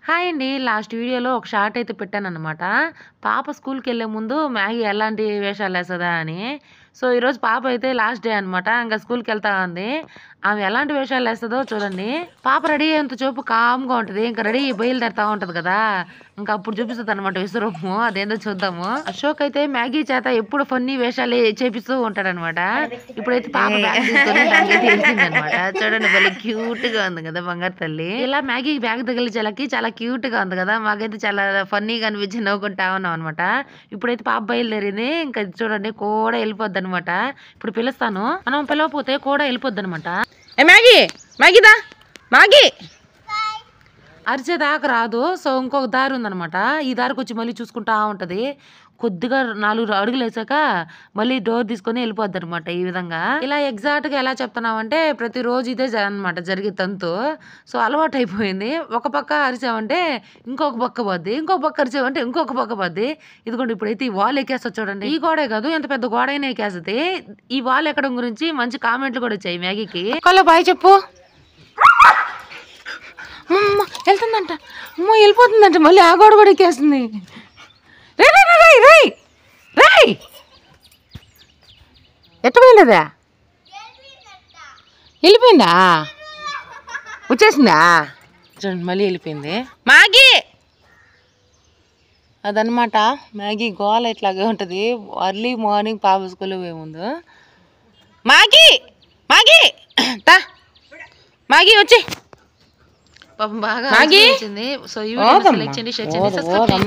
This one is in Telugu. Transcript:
హాయ్ అండి. లాస్ట్ వీడియోలో ఒక షార్ట్ అయితే పెట్టాననమాట. పాప స్కూల్‌కెళ్ళే ముందు మ్యాగీ ఎలాంటి వేషాలేస్తదా అని. సో, ఈరోజు పాప అయితే లాస్ట్ డే అనమాట. ఇంక స్కూల్‌కెళ్తా ఉంది. ఆమె ఎలాంటి వేషాలేస్తదో చూడండి. పాప రెడీ అయ్యేంత సేపు కామ్‌గా ఉంటది. ఇంక రెడీ అయ్యి బయలుదేరుతా ఉంటది కదా! ఇంక అప్పుడు చూపిస్తదనమాట విశ్వరూపము. అదేందో చూద్దాము. అశోక్ అయితే మ్యాగీ చేత ఎప్పుడు ఫన్నీ వేషాలే చేపిస్తూ ఉంటాడనమాట. ఇప్పుడైతే పాప బ్యాగ్ తీసుకొని దానికైతే ఎళ్ళిందనమాట. చూడండి భలే క్యూట్‌గా ఉంది కదా! బంగారు తల్లి. ఇలా మ్యాగీ బ్యాగ్ తగిలించేలకి చాలా క్యూట్‌గా ఉంది కదా! మాకైతే చాలా ఫన్నీగా అనిపించి నవ్వుకుంటా ఉన్నాం అనమాట. ఇప్పుడైతే పాప బయలుదేరింది. ఇంకా చూడండి కూడా ఎళ్ళిపోద్దనమాట. ఇప్పుడు పిలుస్తాను. మనం పిలవకపోతే కూడా ఎళ్ళిపోద్దనమాట. ఏ మ్యాగీ! మ్యాగీ దా! మ్యాగీ! అరిచేదాకా రాదు. సో, ఇంకొక దారి ఉందనమాట. ఈ దారికొచ్చి మళ్ళీ చూసుకుంటా ఉంటది. కొద్దిగా 4 అడుగులేసాక మళ్ళీ డోర్ తీసుకొని ఎళ్ళిపోద్దనమాట ఈ విధంగా. ఇలా ఎగ్జాక్ట్‌గా ఎలా చెప్తున్నామంటే ప్రతిరోజు ఇదే అనమాట జరిగే తంతు. సో, అలవాటయిపోయింది. ఒక పక్క అరిచామంటే ఇంకొక పక్క పోద్ది. ఇంకొక పక్క అరిచామంటే ఇంకొక పక్క పోద్ది. ఇదిగోండి ఇప్పుడైతే ఈ వాల్ ఎక్కేస్తది చూడండి. ఈ గోడే కాదు ఎంత పెద్ద గోడైనా ఎక్కేస్తది. ఈ వాల్ ఎక్కడం గురించి మంచి కామెంట్లు కూడా వచ్చాయి మ్యాగీకి. అక్కలో బాయ్ చెప్పు. అమ్మ వెళ్తుందంట. అమ్మ వెళ్ళిపోతుందంట. మళ్ళీ ఆ గోడ కూడా ఎక్కేస్తుంది. రే రే రే రే రే ఎట్ట పోయిందా? వెళ్ళిపోయిందా? వచ్చేసిందా? చూడండి మళ్ళీ వెళ్ళిపోయింది. మ్యాగీ అదనమాట. మ్యాగీ గోల ఇట్లాగే ఉంటుంది. అర్లీ మార్నింగ్ పాప స్కూల్లో పోయేముందు మ్యాగీ మ్యాగీ తా మ్యాగీ వచ్చి పాపం బాగా వచ్చింది. సో ఈ వీడియో లైక్ చేయండి, షేర్ చేయండి, సబ్స్క్రైబ్ చేయండి.